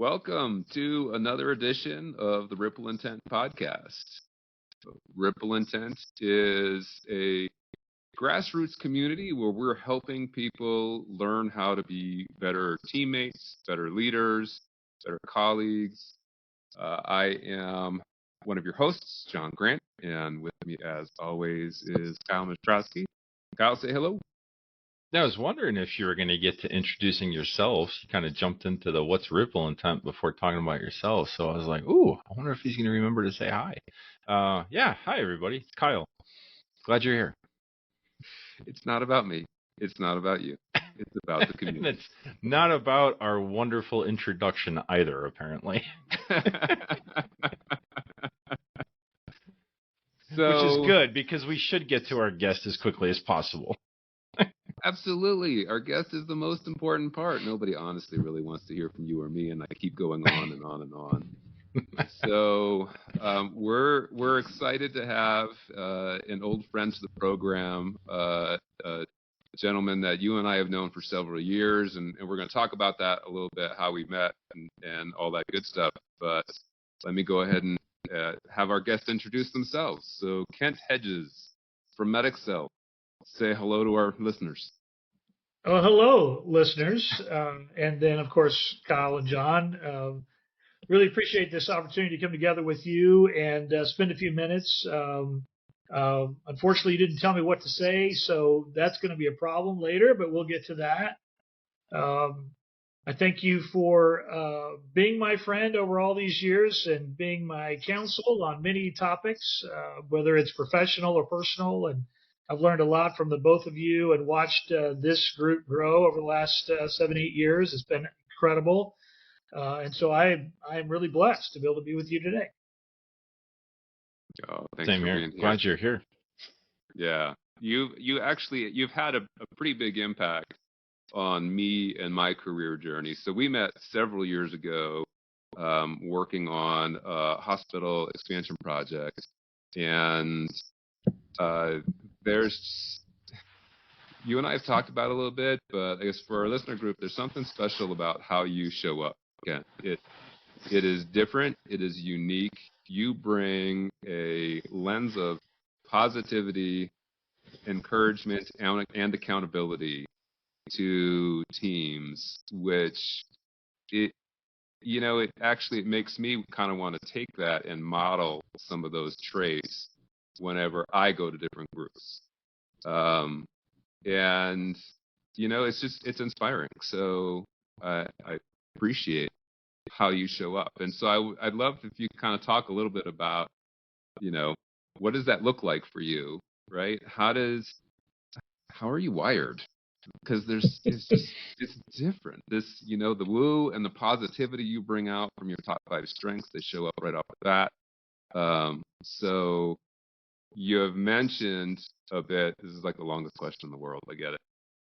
Welcome to another edition of the Ripple Intent podcast. Ripple Intent is a grassroots community where we're helping people learn how to be better teammates, better leaders, better colleagues. I am one of your hosts, John Grant, and with me, as always, is Kyle Mistrowski. Kyle, say hello. I was wondering if you were going to get to introducing yourself. You kind of jumped into the what's Ripple Intent before talking about yourself. So I was like, ooh, I wonder if he's going to remember to say hi. Hi, everybody. It's Kyle. Glad you're here. It's not about me. It's not about you. It's about the community. And it's not about our wonderful introduction either, apparently. Which is good, because we should get to our guest as quickly as possible. Absolutely. Our guest is the most important part. Nobody honestly really wants to hear from you or me, and I keep going on and on and on. So we're excited to have an old friend to the program, a gentleman that you and I have known for several years, and we're going to talk about that a little bit, how we met and all that good stuff. But let me go ahead and have our guests introduce themselves. So Kent Hedges from MedExcel. Say hello to our listeners. Oh, hello, listeners. And then, of course, Kyle and Jon. Really appreciate this opportunity to come together with you and spend a few minutes. Unfortunately, you didn't tell me what to say, so that's going to be a problem later, but we'll get to that. I thank you for being my friend over all these years and being my counsel on many topics, whether it's professional or personal. And I've learned a lot from the both of you and watched this group grow over the last 7-8 years. It's been incredible. And so I'm really blessed to be able to be with you today. Oh, thanks Same for here. being here. Glad you're here. Yeah. You've had a pretty big impact on me and my career journey. So we met several years ago working on a hospital expansion project. And you and I have talked about it a little bit, but I guess for our listener group, there's something special about how you show up. Again, it is different. It is unique. You bring a lens of positivity, encouragement, and accountability to teams, which it makes me kind of want to take that and model some of those traits whenever I go to different groups. And it's inspiring. So I appreciate how you show up. And so I'd love if you kind of talk a little bit about, what does that look like for you, right? How are you wired? Because it's different. The woo and the positivity you bring out from your top 5 strengths, they show up right off the bat. So you have mentioned a bit, this is like the longest question in the world, I get it.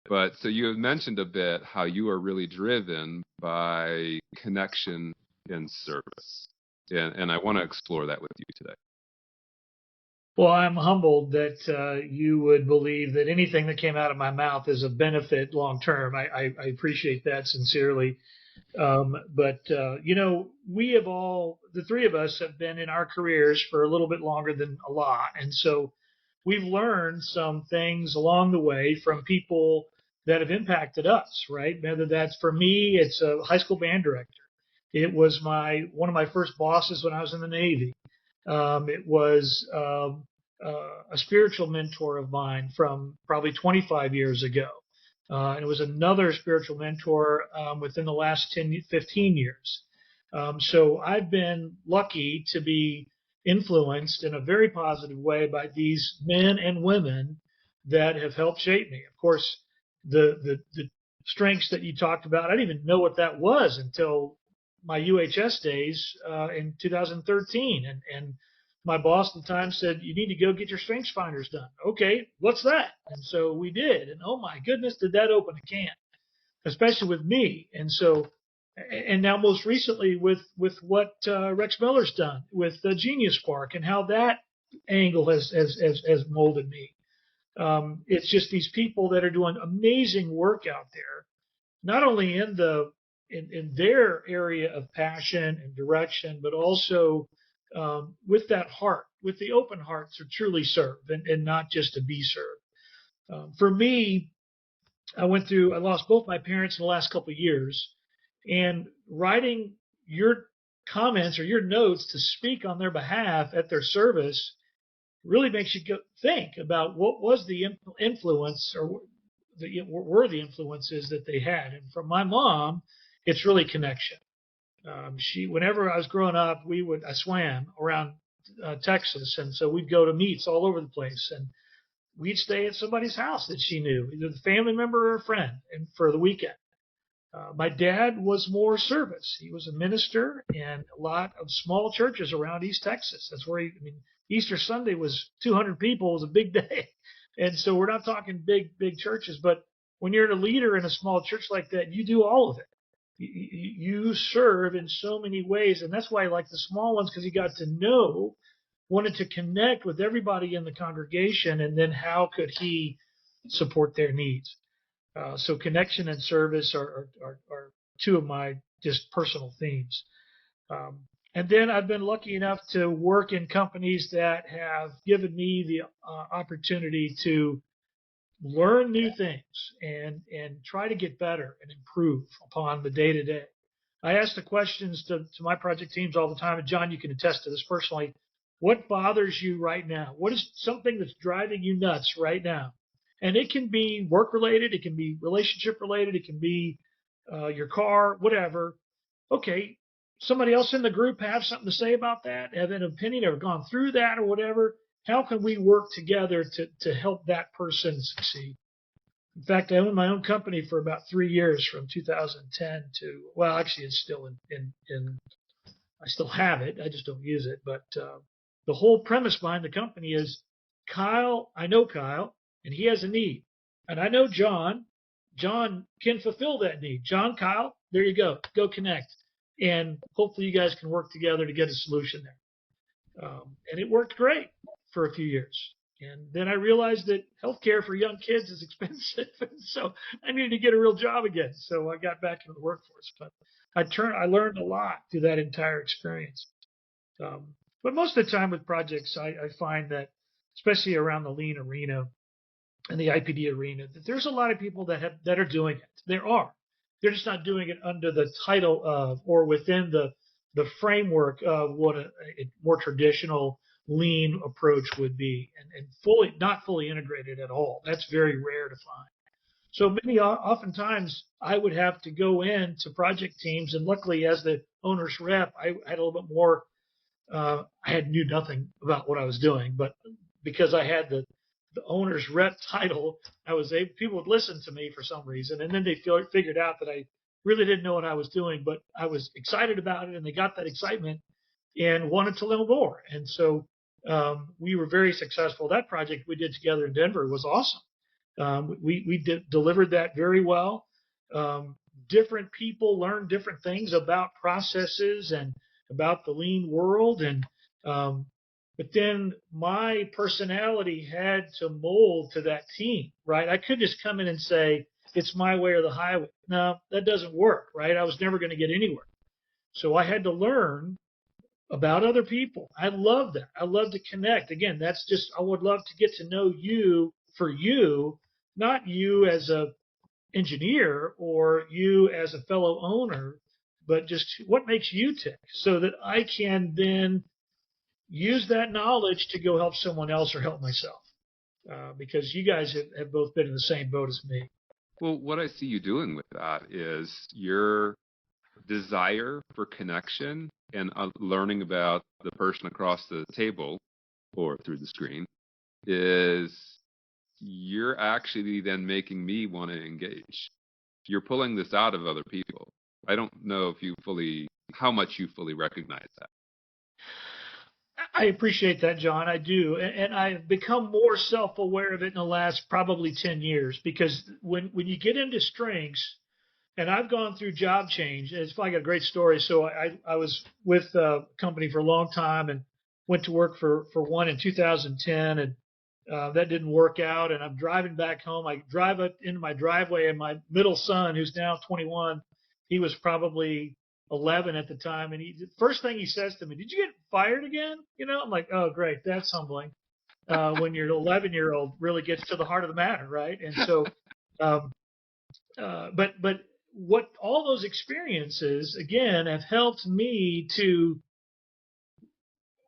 But so you have mentioned a bit how you are really driven by connection and service. And I want to explore that with you today. Well, I'm humbled that you would believe that anything that came out of my mouth is a benefit long term. I appreciate that sincerely. But we have the three of us have been in our careers for a little bit longer than a lot. And so we've learned some things along the way from people that have impacted us, right? Whether that's, for me, it's a high school band director. It was one of my first bosses when I was in the Navy. It was a spiritual mentor of mine from probably 25 years ago. And it was another spiritual mentor within the last 15 years. So I've been lucky to be influenced in a very positive way by these men and women that have helped shape me. Of course, the strengths that you talked about, I didn't even know what that was until my UHS days in 2013. And my boss at the time said, you need to go get your strengths finders done. Okay, what's that? And so we did. And oh my goodness, did that open a can, especially with me. And so, and now most recently with what Rex Miller's done with Genius Spark and how that angle has molded me. It's just these people that are doing amazing work out there, not only in the in their area of passion and direction, but also with that heart, with the open heart to truly serve and not just to be served. For me, I lost both my parents in the last couple of years, and writing your comments or your notes to speak on their behalf at their service really makes you think about what was the influence or were the influences that they had. And from my mom, it's really connection. Whenever I was growing up, I swam around Texas, and so we'd go to meets all over the place, and we'd stay at somebody's house that she knew, either the family member or a friend, and for the weekend. My dad was more service. He was a minister in a lot of small churches around East Texas. That's where Easter Sunday was 200 people. It was a big day. And so we're not talking big churches, but when you're a leader in a small church like that, you do all of it. You serve in so many ways. And that's why I like the small ones, because you got to know, wanted to connect with everybody in the congregation, and then how could he support their needs. So connection and service are two of my just personal themes. And then I've been lucky enough to work in companies that have given me the opportunity to learn new things and try to get better and improve upon the day to day. I ask the questions to my project teams all the time, and Jon, you can attest to this personally. What bothers you right now? What is something that's driving you nuts right now? And it can be work related, it can be relationship related, it can be your car, whatever. Okay, somebody else in the group have something to say about that, have an opinion, or gone through that or whatever. How can we work together to help that person succeed? In fact, I owned my own company for about 3 years, from 2010 to, well, actually it's still I still have it. I just don't use it. But the whole premise behind the company is I know Kyle, and he has a need. And I know Jon. Jon can fulfill that need. Jon, Kyle, there you go. Go connect. And hopefully you guys can work together to get a solution there. And it worked great for a few years. And then I realized that healthcare for young kids is expensive. And so I needed to get a real job again. So I got back into the workforce. But I learned a lot through that entire experience. But most of the time with projects, I find that, especially around the lean arena and the IPD arena, that there's a lot of people that are doing it. They're just not doing it under the title of or within the framework of what a more traditional lean approach would be, and not fully integrated at all. That's very rare to find. So oftentimes I would have to go into project teams, and luckily as the owner's rep, I had a little bit more. I knew nothing about what I was doing, but because I had the owner's rep title, people would listen to me for some reason, and then they figured out that I really didn't know what I was doing, but I was excited about it, and they got that excitement and wanted to learn more. And so we were very successful. That project we did together in Denver was awesome. We delivered that very well. Different people learn different things about processes and about the lean world, and but then my personality had to mold to that team, right? I couldn't just come in and say it's my way or the highway. No, that doesn't work, right? I was never going to get anywhere. So I had to learn about other people. I love that. I love to connect. Again, I would love to get to know you for you, not you as a engineer or you as a fellow owner, but just what makes you tick, so that I can then use that knowledge to go help someone else or help myself. Because you guys have both been in the same boat as me. Well, what I see you doing with that is your desire for connection and learning about the person across the table or through the screen is you're actually then making me want to engage. You're pulling this out of other people. I don't know how much you fully recognize that. I appreciate that, Jon. I do. And I've become more self-aware of it in the last probably 10 years, because when you get into strengths, and I've gone through job change. I got a great story. So I was with a company for a long time and went to work for one in 2010, and that didn't work out. And I'm driving back home. I drive up into my driveway, and my middle son, who's now 21, He was probably 11 at the time. And the first thing he says to me, "Did you get fired again?" I'm like, "Oh, great. That's humbling." When your 11-year-old really gets to the heart of the matter. Right. And so, um, but what all those experiences again have helped me to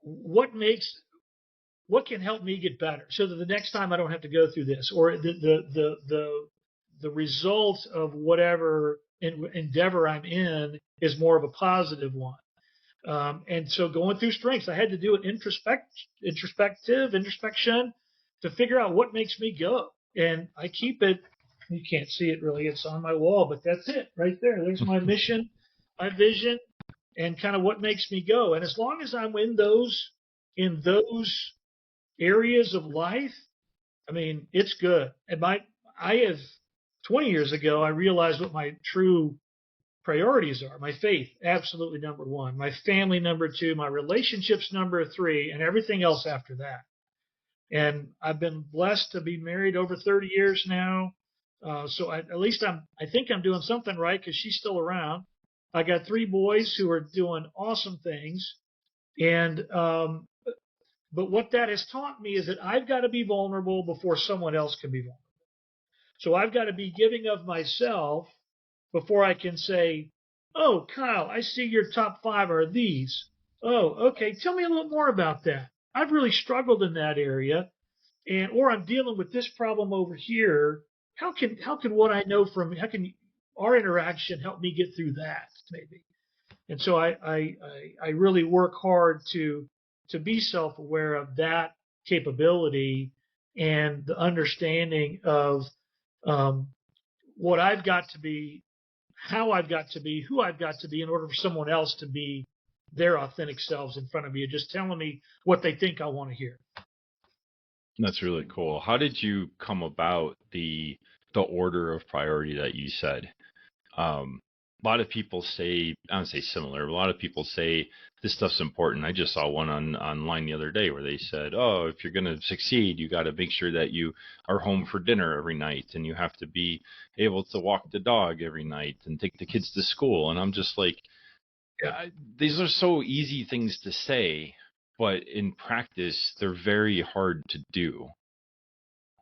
what can help me get better so that the next time I don't have to go through this, or the result of whatever endeavor I'm in is more of a positive one. And so going through strengths, I had to do an introspection to figure out what makes me go. And I keep it, you can't see it really, it's on my wall, but that's it right there. There's my mission, my vision, and kind of what makes me go. And as long as I'm in those areas of life, I mean, it's good. And I have 20 years ago, I realized what my true priorities are. My faith, absolutely number one. My family, number two. My relationships, number three, and everything else after that. And I've been blessed to be married over 30 years now. So at least I think I'm doing something right because she's still around. I got 3 boys who are doing awesome things. And but what that has taught me is that I've got to be vulnerable before someone else can be vulnerable. So I've got to be giving of myself before I can say, "Oh, Kyle, I see your top 5 are these. Oh, okay. Tell me a little more about that. I've really struggled in that area, or I'm dealing with this problem over here. How can how can our interaction help me get through that maybe?" And so I really work hard to be self-aware of that capability and the understanding of um, what I've got to be, how I've got to be, who I've got to be in order for someone else to be their authentic selves in front of me, just telling me what they think I want to hear. That's really cool. How did you come about the order of priority that you said? A lot of people say, I don't say similar, but a lot of people say this stuff's important. I just saw one online the other day where they said, oh, if you're going to succeed, you got to make sure that you are home for dinner every night, and you have to be able to walk the dog every night and take the kids to school. And I'm just like, these are so easy things to say, but in practice, they're very hard to do.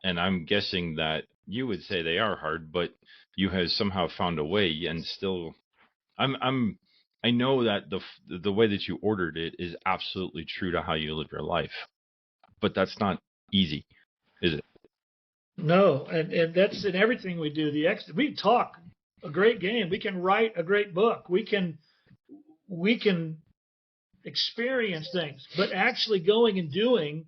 And I'm guessing that you would say they are hard, but you have somehow found a way. And still, I know that the way that you ordered it is absolutely true to how you live your life, but that's not easy, is it? No, and that's in everything we do. We talk a great game. We can write a great book. We can experience things, but actually going and doing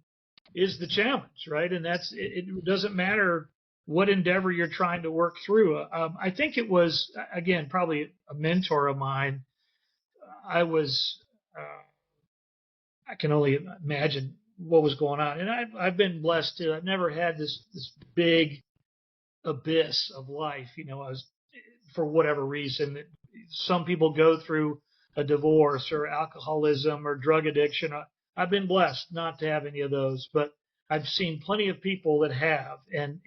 is the challenge, right? And it doesn't matter what endeavor you're trying to work through. I think it was, again, probably a mentor of mine. I was, I can only imagine what was going on. And I've been blessed too. I've never had this big abyss of life. I was, for whatever reason, some people go through a divorce or alcoholism or drug addiction. I've been blessed not to have any of those, but I've seen plenty of people that have, and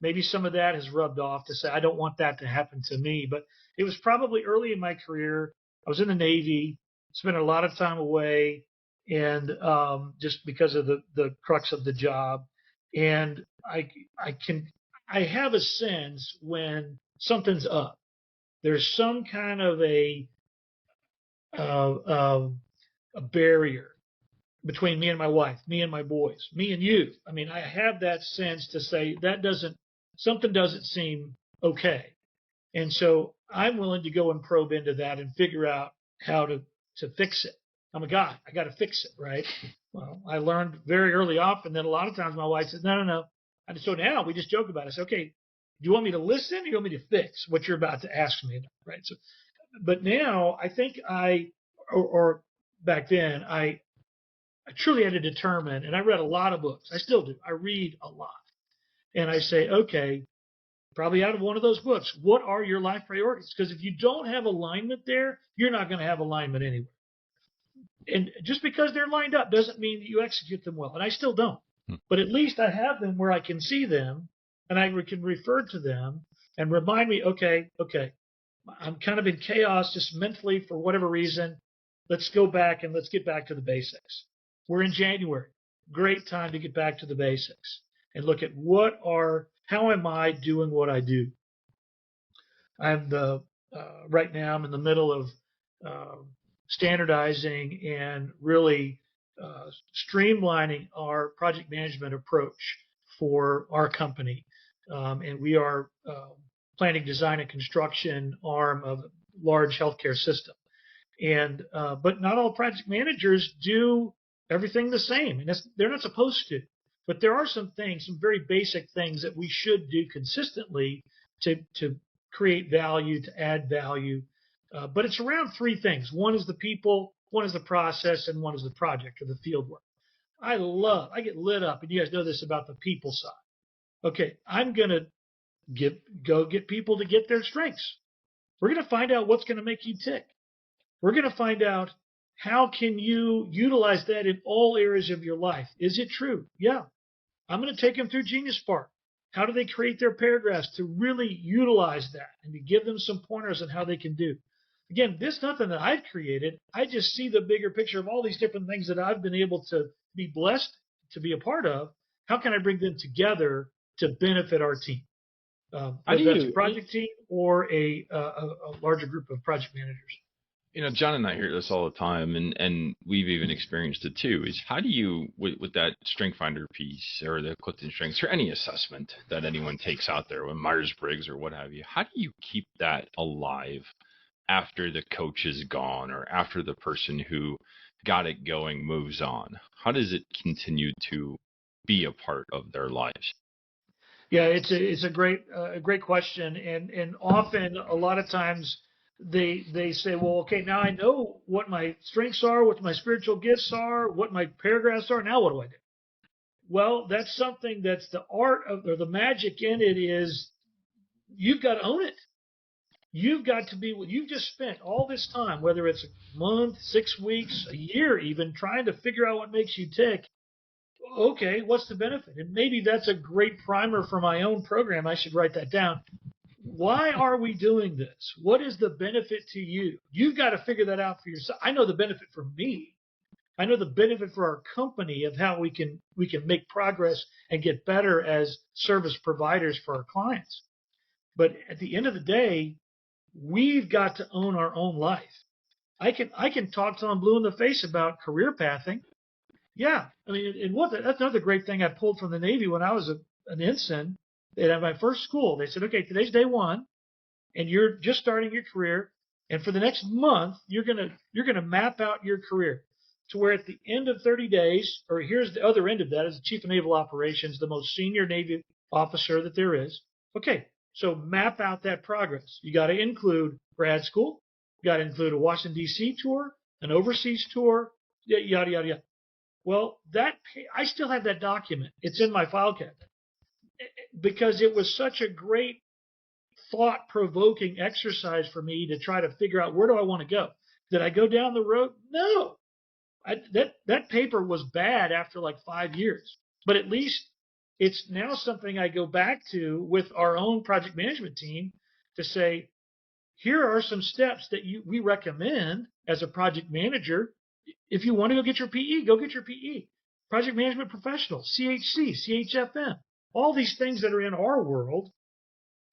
maybe some of that has rubbed off to say, I don't want that to happen to me. But it was probably early in my career. I was in the Navy, spent a lot of time away, and just because of the crux of the job. And I have a sense when something's up. There's some kind of a barrier between me and my wife, me and my boys, me and you. I mean, I have that sense to say something doesn't seem okay. And so I'm willing to go and probe into that and figure out how to fix it. I'm a guy. I got to fix it, right? Well, I learned very early off, and then a lot of times my wife says, no, no, no. And so now we just joke about it. I say, okay, do you want me to listen or do you want me to fix what you're about to ask me about, right? So, but now I think or back then, I truly had to determine, and I read a lot of books. I still do. I read a lot. And I say, okay, probably out of one of those books, what are your life priorities? Because if you don't have alignment there, you're not going to have alignment anywhere. And just because they're lined up doesn't mean that you execute them well. And I still don't. But at least I have them where I can see them and I can refer to them and remind me, okay, I'm kind of in chaos just mentally for whatever reason. Let's go back and let's get back to the basics. We're in January. Great time to get back to the basics and look at how am I doing what I do? Right now I'm in the middle of uh, standardizing and really streamlining our project management approach for our company. And we are planning design and construction arm of a large healthcare system. But not all project managers do everything the same, and they're not supposed to. But there are some things, some very basic things that we should do consistently to create value, to add value. But it's around three things. One is the people, one is the process, and one is the project or the field work. I get lit up, and you guys know this about the people side. Okay, I'm gonna go get people to get their strengths. We're gonna find out what's gonna make you tick. We're going to find out how can you utilize that in all areas of your life. Is it true? Yeah. I'm going to take them through Genius Spark. How do they create their paragraphs to really utilize that and to give them some pointers on how they can do? Again, this is nothing that I've created. I just see the bigger picture of all these different things that I've been able to be blessed to be a part of. How can I bring them together to benefit our team? Whether that's a project team or a larger group of project managers. John and I hear this all the time, and we've even experienced it too, is how do you, with that strength finder piece or the Clifton Strengths or any assessment that anyone takes out there, with Myers-Briggs or what have you, how do you keep that alive after the coach is gone or after the person who got it going moves on? How does it continue to be a part of their lives? Yeah, it's a great question, and often a lot of times they say, well, okay, now I know what my strengths are, what my spiritual gifts are, what my paragraphs are. Now what do I do? Well, that's something that's the art of, or the magic in it is you've got to own it. You've got to be, you've just spent all this time, whether it's a month, 6 weeks, a year even, trying to figure out what makes you tick. Okay, what's the benefit? And maybe that's a great primer for my own program. I should write that down. Why are we doing this? What is the benefit to you? You've got to figure that out for yourself. I know the benefit for me. I know the benefit for our company of how we can make progress and get better as service providers for our clients. But at the end of the day, we've got to own our own life. I can talk till I'm blue in the face about career pathing. Yeah, I mean, that's another great thing I pulled from the Navy when I was an ensign. At my first school, they said, okay, today's day one, and you're just starting your career, and for the next month, you're gonna map out your career to where at the end of 30 days, or here's the other end of that, as the Chief of Naval Operations, the most senior Navy officer that there is. Okay, so map out that progress. You got to include grad school, you got to include a Washington D.C. tour, an overseas tour, yada yada yada. Well, I still have that document. It's in my file cabinet because it was such a great thought-provoking exercise for me to try to figure out where do I want to go. Did I go down the road? No. That paper was bad after like 5 years, but at least it's now something I go back to with our own project management team to say, here are some steps that we recommend as a project manager. If you want to go get your PE, go get your PE. Project management professional, CHC, CHFM, all these things that are in our world,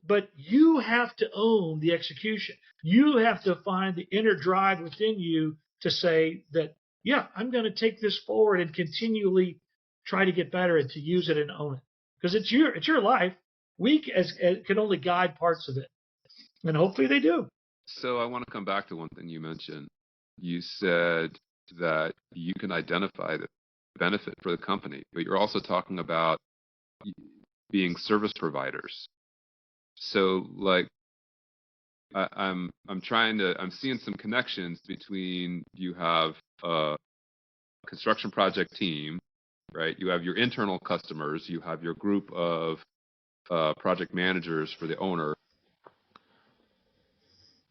but you have to own the execution. You have to find the inner drive within you to say that, yeah, I'm going to take this forward and continually try to get better and to use it and own it. Because it's your life. We can only guide parts of it. And hopefully they do. So I want to come back to one thing you mentioned. You said that you can identify the benefit for the company, but you're also talking about being service providers. So like I'm seeing some connections between you have a construction project team, right? You have your internal customers, you have your group of project managers for the owner.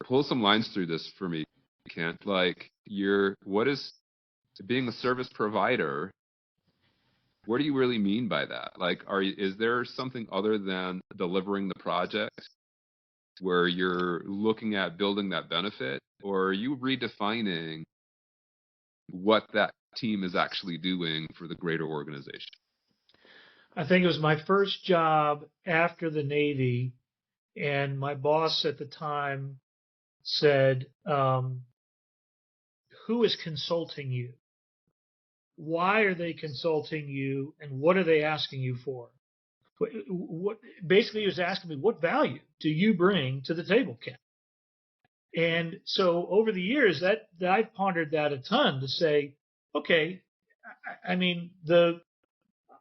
Pull some lines through this for me, Kent. Like what is being a service provider? What do you really mean by that? Like, is there something other than delivering the project? where you're looking at building that benefit, or are you redefining what that team is actually doing for the greater organization? I think it was my first job after the Navy, and my boss at the time said, who is consulting you? Why are they consulting you, and what are they asking you for? Basically, he was asking me, what value do you bring to the table, Ken? And so over the years, that I've pondered that a ton to say, okay, I mean,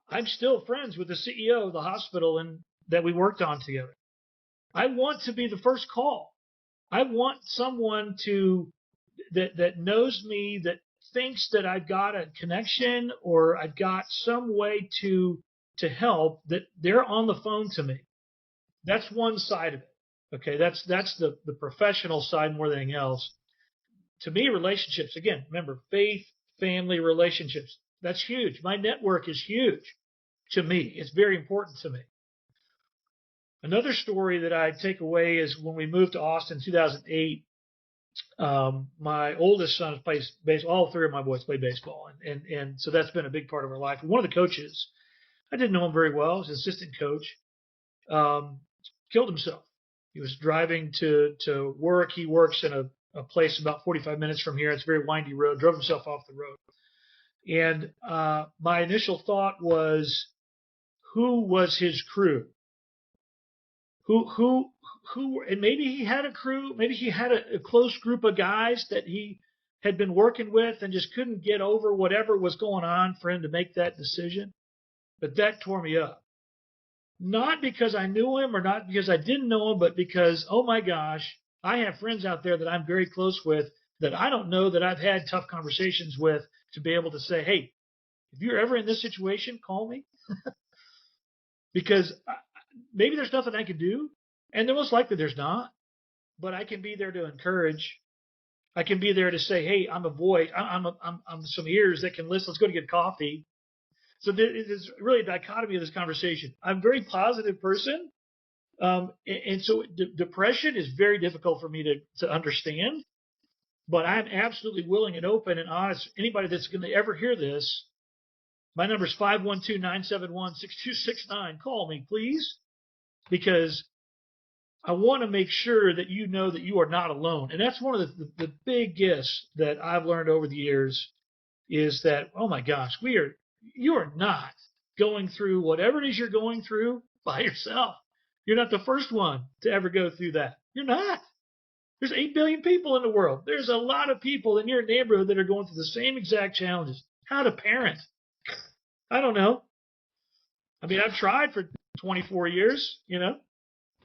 I'm still friends with the CEO of the hospital and that we worked on together. I want to be the first call. I want someone that knows me, that thinks that I've got a connection or I've got some way to help, that they're on the phone to me. That's one side of it. Okay, that's the professional side more than anything else. To me, relationships, again, remember, faith, family, relationships, that's huge. My network is huge to me. It's very important to me. Another story that I take away is when we moved to Austin in 2008, my oldest son plays baseball. All three of my boys play baseball. And so that's been a big part of our life. And one of the coaches, I didn't know him very well, his assistant coach, killed himself. He was driving to work. He works in a place about 45 minutes from here. It's a very windy road, drove himself off the road. And my initial thought was, who was his crew? Who, and maybe he had a crew, maybe he had a close group of guys that he had been working with and just couldn't get over whatever was going on for him to make that decision. But that tore me up. Not because I knew him or not because I didn't know him, but because, oh my gosh, I have friends out there that I'm very close with that I don't know, that I've had tough conversations with, to be able to say, hey, if you're ever in this situation, call me. Because maybe there's nothing I can do, and most likely there's not, but I can be there to encourage. I can be there to say, hey, I'm a voice. I'm some ears that can listen. Let's go to get coffee. So there's really a dichotomy of this conversation. I'm a very positive person. And so depression is very difficult for me to understand, but I'm absolutely willing and open and honest. Anybody that's going to ever hear this, my number is 512-971-6269. Call me, please, because I want to make sure that you know that you are not alone. And that's one of the big gifts that I've learned over the years, is that, oh my gosh, you are not going through whatever it is you're going through by yourself. You're not the first one to ever go through that. You're not. There's 8 billion people in the world. There's a lot of people in your neighborhood that are going through the same exact challenges. How to parent? I don't know. I mean, I've tried for 24 years,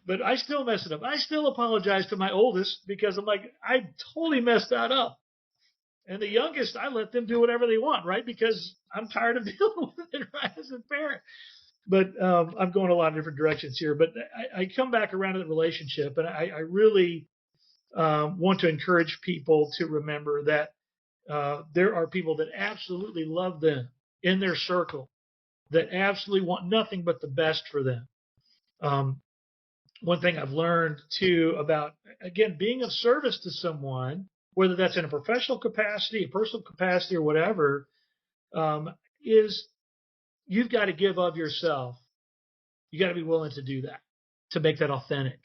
but I still mess it up. I still apologize to my oldest because I'm like, I totally messed that up. And the youngest, I let them do whatever they want, right? Because I'm tired of dealing with it, right, as a parent. But I'm going a lot of different directions here. But I come back around to the relationship, and I really want to encourage people to remember that there are people that absolutely love them in their circle, that absolutely want nothing but the best for them. One thing I've learned too about, again, being of service to someone, whether that's in a professional capacity, a personal capacity, or whatever, is you've got to give of yourself. You got to be willing to do that, to make that authentic.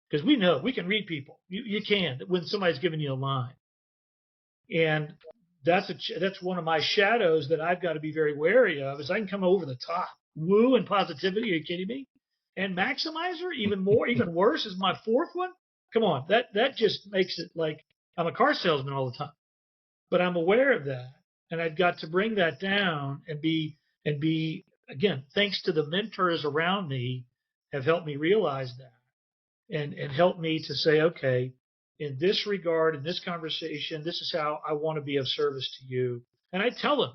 Because we know, we can read people. You can, when somebody's giving you a line. And that's one of my shadows that I've got to be very wary of, is I can come over the top. Woo and positivity, are you kidding me? And maximizer, even worse, is my fourth one. Come on, that just makes it like I'm a car salesman all the time. But I'm aware of that, and I've got to bring that down and be again, thanks to the mentors around me, have helped me realize that, and helped me to say, okay, in this regard, in this conversation, this is how I want to be of service to you. And I tell them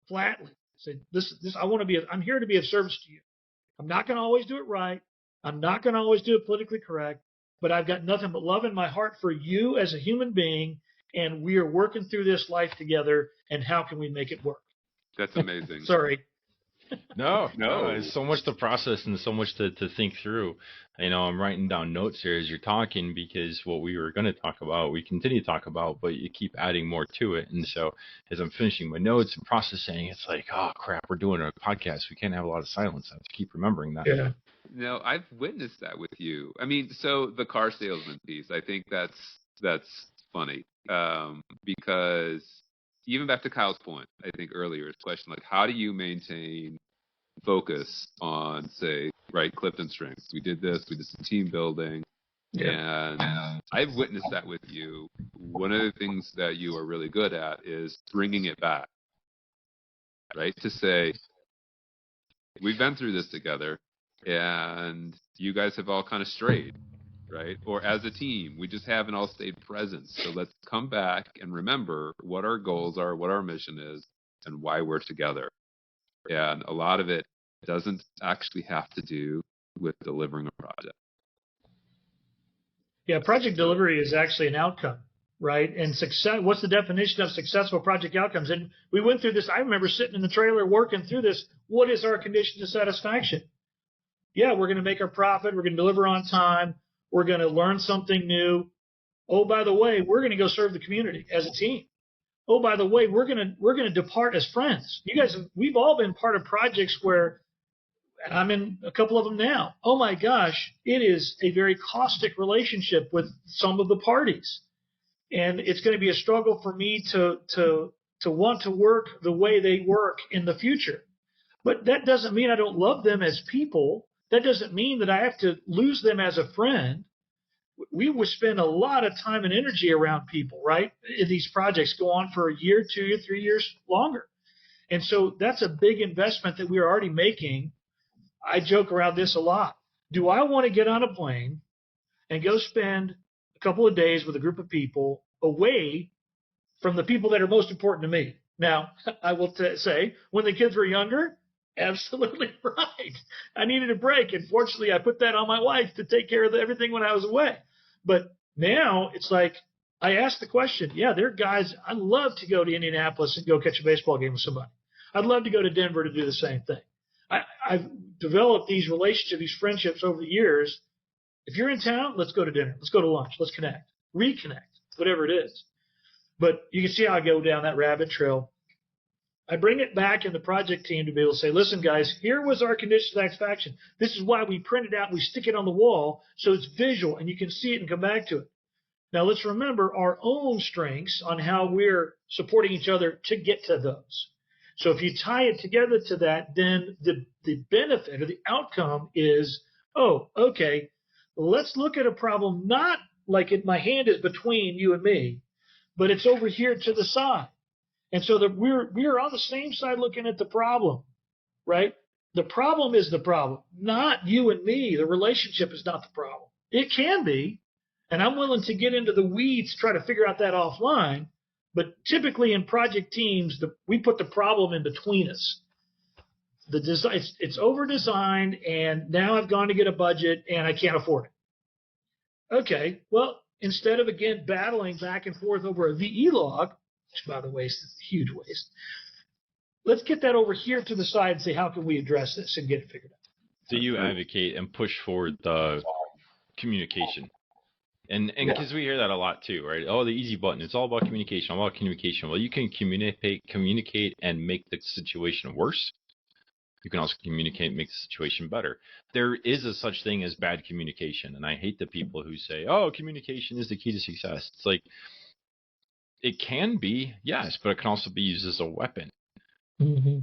flatly, say, I'm here to be of service to you. I'm not going to always do it right. I'm not going to always do it politically correct, but I've got nothing but love in my heart for you as a human being, and we are working through this life together, and how can we make it work? That's amazing. Sorry. No, it's so much to process and so much to think through. I'm writing down notes here as you're talking because what we were going to talk about, we continue to talk about, but you keep adding more to it. And so as I'm finishing my notes and processing, it's like, oh, crap, we're doing a podcast. We can't have a lot of silence. I have to keep remembering that. Yeah. No, I've witnessed that with you. I mean, so the car salesman piece, I think that's funny, because even back to Kyle's point, I think earlier, his question, like, how do you maintain focus on, say, right, Clifton strengths? We did this, we did some team building, Yeah. and I've witnessed that with you. One of the things that you are really good at is bringing it back, right? To say, we've been through this together, and you guys have all kind of strayed, right? Or as a team, we just haven't all stayed present. So let's come back and remember what our goals are, what our mission is, and why we're together. And a lot of it doesn't actually have to do with delivering a project. Yeah, project delivery is actually an outcome, right? And success, what's the definition of successful project outcomes? And we went through this. I remember sitting in the trailer working through this. What is our condition of satisfaction? Yeah, we're going to make our profit. We're going to deliver on time. We're going to learn something new. Oh, by the way, we're going to go serve the community as a team. Oh, by the way, we're going to depart as friends. You guys, we've all been part of projects where, and I'm in a couple of them now. Oh my gosh, it is a very caustic relationship with some of the parties, and it's going to be a struggle for me to want to work the way they work in the future. But that doesn't mean I don't love them as people. That doesn't mean that I have to lose them as a friend. We would spend a lot of time and energy around people, right? These projects go on for a year, 2 years, 3 years longer. And so that's a big investment that we're already making. I joke around this a lot. Do I want to get on a plane and go spend a couple of days with a group of people away from the people that are most important to me? Now, I will say, when the kids were younger, absolutely right. I needed a break. And fortunately, I put that on my wife to take care of everything when I was away. But now it's like, I ask the question, yeah, there are guys, I'd love to go to Indianapolis and go catch a baseball game with somebody. I'd love to go to Denver to do the same thing. I've developed these relationships, these friendships over the years. If you're in town, let's go to dinner. Let's go to lunch. Let's connect, reconnect, whatever it is. But you can see how I go down that rabbit trail. I bring it back in the project team to be able to say, listen, guys, here was our condition of satisfaction. This is why we print it out and we stick it on the wall so it's visual and you can see it and come back to it. Now, let's remember our own strengths on how we're supporting each other to get to those. So if you tie it together to that, then the benefit or the outcome is, oh, okay, let's look at a problem not like my hand is between you and me, but it's over here to the side. And so that we're on the same side looking at the problem, right? The problem is the problem, not you and me. The relationship is not the problem. It can be, and I'm willing to get into the weeds to try to figure out that offline. But typically in project teams, we put the problem in between us. The design, it's over-designed, and now I've gone to get a budget, and I can't afford it. Okay, well, instead of, again, battling back and forth over a VE log, which, by the way, is a huge waste, let's get that over here to the side and say, how can we address this and get it figured out? So you advocate and push for the communication. And because we hear that a lot too, right? Oh, the easy button. It's all about communication. All about communication. Well, you can communicate and make the situation worse. You can also communicate and make the situation better. There is a such thing as bad communication. And I hate the people who say, oh, communication is the key to success. It's like, it can be, yes, but it can also be used as a weapon. Mm-hmm.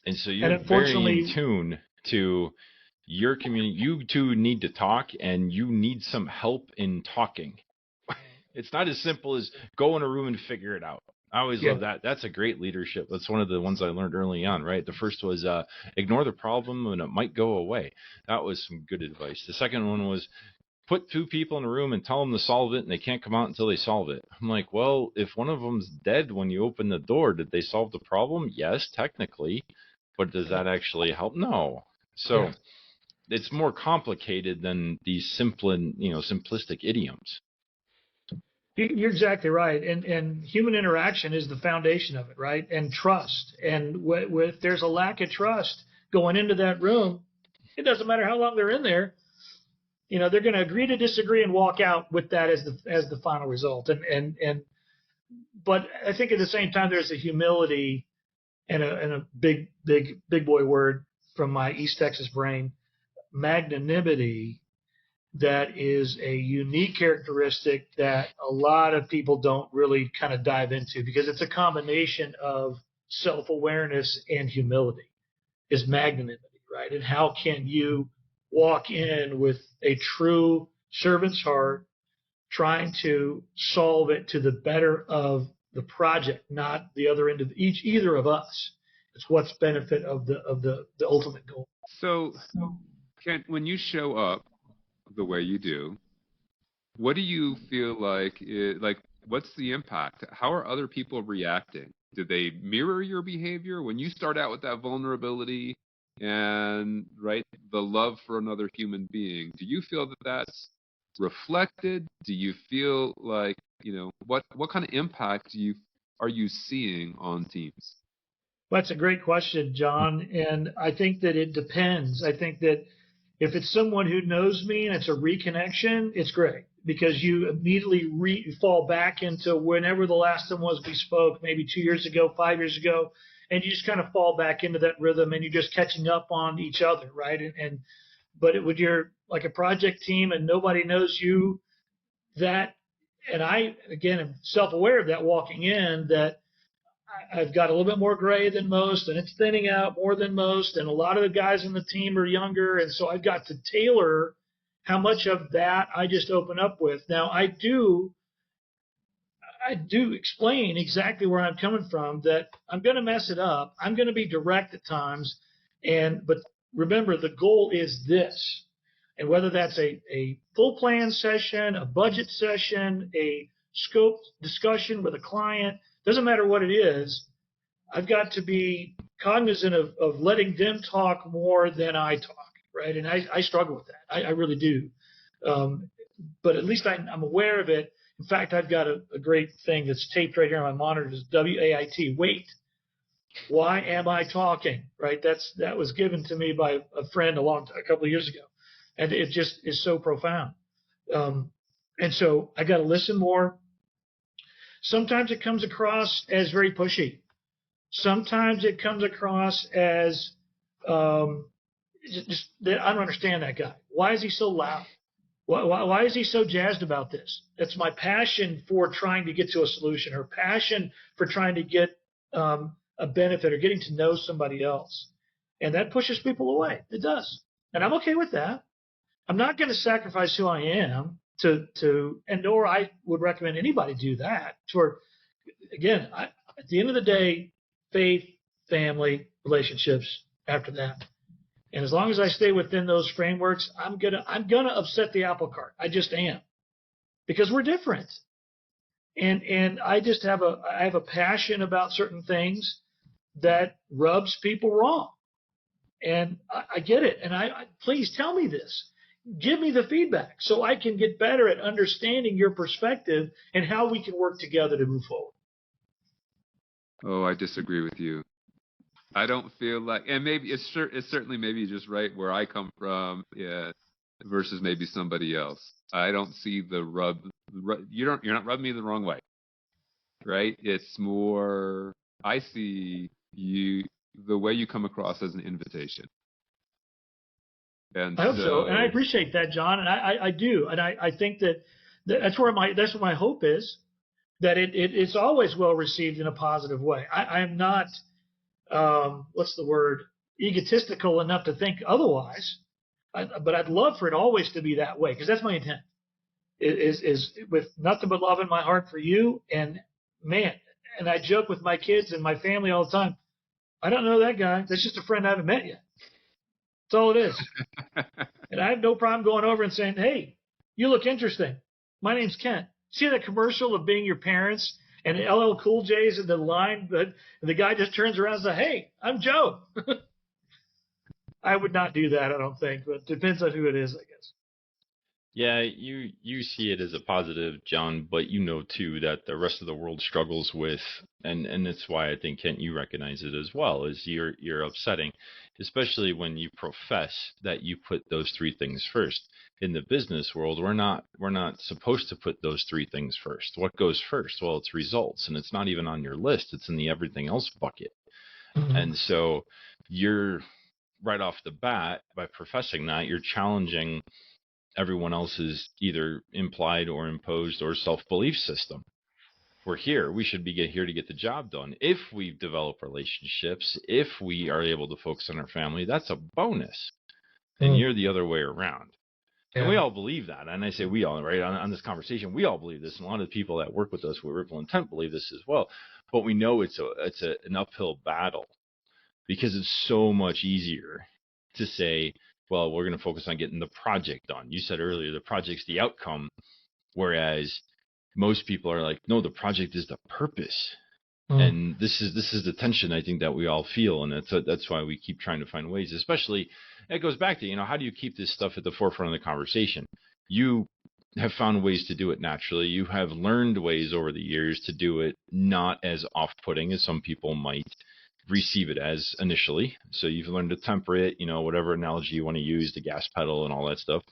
And so you're very in tune to your community. You two need to talk, and you need some help in talking. It's not as simple as go in a room and figure it out. I always love that. That's a great leadership. That's one of the ones I learned early on, right? The first was ignore the problem and it might go away. That was some good advice. The second one was put two people in a room and tell them to solve it, and they can't come out until they solve it. I'm like, well, if one of them's dead when you open the door, did they solve the problem? Yes, technically. But does that actually help? No. So it's more complicated than these simplistic idioms. You're exactly right. And human interaction is the foundation of it, right? And trust. And if there's a lack of trust, going into that room, it doesn't matter how long they're in there. They're going to agree to disagree and walk out with that as the final result. But I think at the same time, there's a humility and a big boy word from my East Texas brain, magnanimity, that is a unique characteristic that a lot of people don't really kind of dive into, because it's a combination of self-awareness and humility, is magnanimity, right? And how can you walk in with a true servant's heart, trying to solve it to the better of the project, not the other end of either of us. It's what's benefit of the ultimate goal. So, Kent, when you show up the way you do, what do you feel like what's the impact? How are other people reacting? Do they mirror your behavior when you start out with that vulnerability and the love for another human being? Do you feel that that's reflected? Do you feel like, what kind of impact are you seeing on teams? Well, that's a great question, John. And I think that it depends. I think that if it's someone who knows me and it's a reconnection, it's great, because you immediately fall back into whenever the last time was we spoke, maybe 2 years ago, 5 years ago, and you just kind of fall back into that rhythm and you're just catching up on each other, right? But when you're like a project team and nobody knows you, and I, again, am self-aware of that walking in, that I've got a little bit more gray than most, and it's thinning out more than most, and a lot of the guys in the team are younger, and so I've got to tailor how much of that I just open up with. Now, I do explain exactly where I'm coming from, that I'm going to mess it up. I'm going to be direct at times, but remember, the goal is this. And whether that's a full plan session, a budget session, a scope discussion with a client, doesn't matter what it is, I've got to be cognizant of letting them talk more than I talk, right? And I struggle with that. I really do. But at least I'm aware of it. In fact, I've got a great thing that's taped right here on my monitor. It's WAIT, wait. Why am I talking, right? That was given to me by a friend a couple of years ago. And it just is so profound. And so I got to listen more. Sometimes it comes across as very pushy. Sometimes it comes across as just that I don't understand that guy. Why is he so loud? Why is he so jazzed about this? That's my passion for trying to get to a solution, or passion for trying to get a benefit, or getting to know somebody else. And that pushes people away. It does. And I'm okay with that. I'm not going to sacrifice who I am and nor I would recommend anybody do that. Again, at the end of the day, faith, family, relationships after that. And as long as I stay within those frameworks, I'm gonna upset the apple cart. I just am, because we're different. And I just have a passion about certain things that rubs people wrong. And I get it. And please tell me this. Give me the feedback so I can get better at understanding your perspective and how we can work together to move forward. Oh, I disagree with you. I don't feel like, and maybe it's certainly maybe just right where I come from, yeah, versus maybe somebody else. I don't see the rub. You're not rubbing me the wrong way, right? It's more, I see the way you come across as an invitation. And I hope so, and I appreciate that, John, and I do, and I think that's what my hope is, that it's always well received in a positive way. I'm not, what's the word, egotistical enough to think otherwise, but I'd love for it always to be that way, because that's my intent. Is with nothing but love in my heart for you, and man, and I joke with my kids and my family all the time. I don't know that guy. That's just a friend I haven't met yet. That's all it is. And I have no problem going over and saying, hey, you look interesting. My name's Kent. See that commercial of being your parents and LL Cool J's in the line, but the guy just turns around and says, hey, I'm Joe. I would not do that, I don't think, but it depends on who it is, I guess. Yeah, you see it as a positive, John, but you know too that the rest of the world struggles with, and it's why I think, Kent, you recognize it as well, is you're upsetting, especially when you profess that you put those three things first. In the business world, we're not supposed to put those three things first. What goes first? Well, it's results, and it's not even on your list. It's in the everything else bucket. Mhm. And so you're right off the bat, by professing that, you're challenging everyone else's either implied or imposed or self-belief system. We're here. We should be here to get the job done. If we develop relationships, if we are able to focus on our family, that's a bonus. And Mm. you're the other way around. And we Yeah. all believe that. And I say we all, right, on this conversation, we all believe this. And a lot of the people that work with us with Ripple Intent believe this as well. But we know it's an uphill battle, because it's so much easier to say, well, we're going to focus on getting the project done. You said earlier, the project's the outcome, whereas most people are like, no, the project is the purpose. Mm. And this is the tension I think that we all feel, and that's why we keep trying to find ways. Especially, it goes back to, how do you keep this stuff at the forefront of the conversation? You have found ways to do it naturally. You have learned ways over the years to do it not as off-putting as some people might receive it as initially. So you've learned to temper it, whatever analogy you want to use, the gas pedal and all that stuff.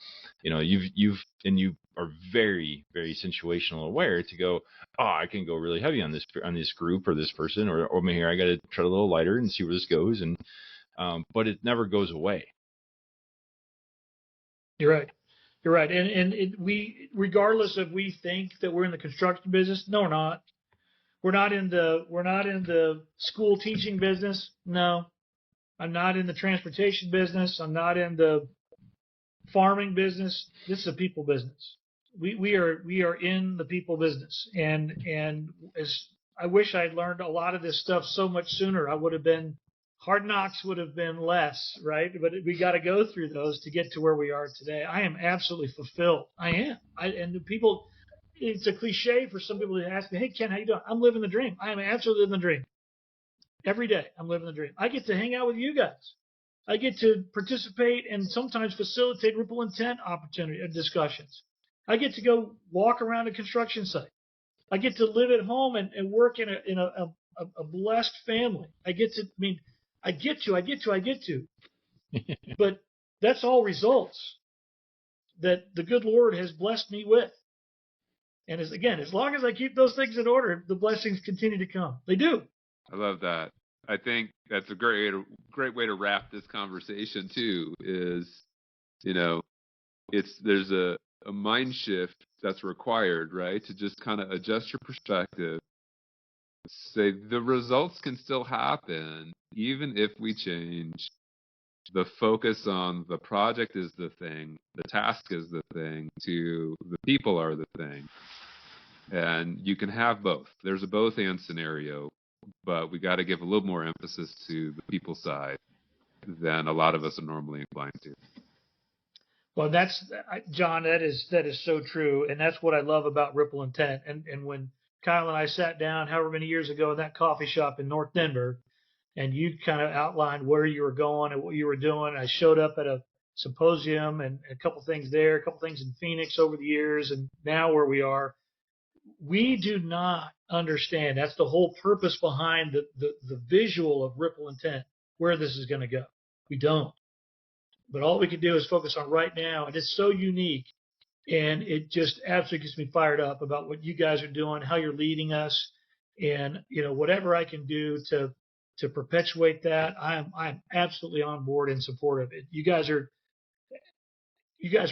You are very, very situational aware to go, oh, I can go really heavy on this group or this person, or maybe I got to tread a little lighter and see where this goes. And but it never goes away. You're right. You're right. We, regardless if we think that we're in the construction business, no, we're not. We're not in the school teaching business. No, I'm not in the transportation business. I'm not in the farming business. This is a people business. We are in the people business, and as I wish I'd learned a lot of this stuff so much sooner. I would have been hard knocks would have been less, right? But we got to go through those to get to where we are today. I am absolutely fulfilled. I am. And the people. It's a cliche for some people to ask me, "Hey Ken, how you doing?" I'm living the dream. I am absolutely living the dream every day. I'm living the dream. I get to hang out with you guys. I get to participate and sometimes facilitate Ripple Intent opportunity discussions. I get to go walk around a construction site. I get to live at home and work in a blessed family. I get to. I mean, I get to. But that's all results that the good Lord has blessed me with. And as long as I keep those things in order, the blessings continue to come. They do. I love that. I think that's a great way to wrap this conversation too. Is you know, there's a mind shift that's required, right? To just kind of adjust your perspective. Say the results can still happen even if we change. The focus on the project is the thing, the task is the thing, to the people are the thing. And you can have both. There's a both and scenario, but we got to give a little more emphasis to the people side than a lot of us are normally inclined to. Well, that's John. That is so true, and that's what I love about Ripple Intent. And when Kyle and I sat down, however many years ago, in that coffee shop in North Denver, and you kind of outlined where you were going and what you were doing, I showed up at a symposium and a couple things there, a couple things in Phoenix over the years, and now where we are. We do not understand. That's the whole purpose behind the visual of Ripple Intent, where this is going to go. We don't. But all we can do is focus on right now, and it's so unique. And it just absolutely gets me fired up about what you guys are doing, how you're leading us, and whatever I can do to perpetuate that. I'm absolutely on board in support of it. You guys are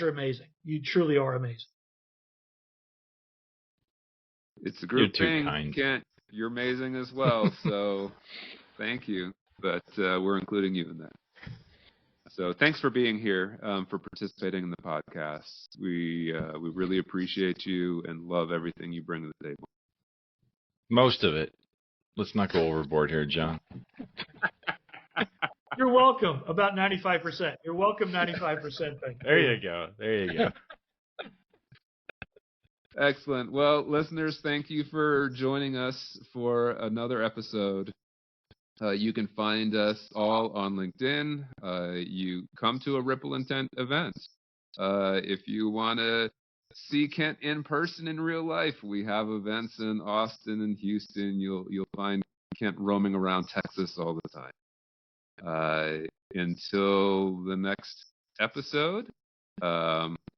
amazing. You truly are amazing. It's a You're group too thing, kind. Kent. You're amazing as well. So thank you. But we're including you in that. So thanks for being here, for participating in the podcast. We really appreciate you and love everything you bring to the table. Most of it. Let's not go overboard here, John. You're welcome. About 95%. You're welcome 95%. There you go. There you go. Excellent. Well, listeners, thank you for joining us for another episode. You can find us all on LinkedIn. You come to a Ripple Intent event. If you want to see Kent in person in real life, we have events in Austin and Houston. You'll find Kent roaming around Texas all the time. Until the next episode,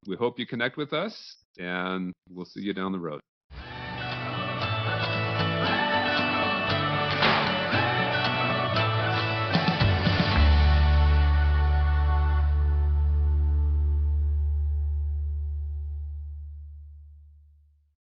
we hope you connect with us, and we'll see you down the road.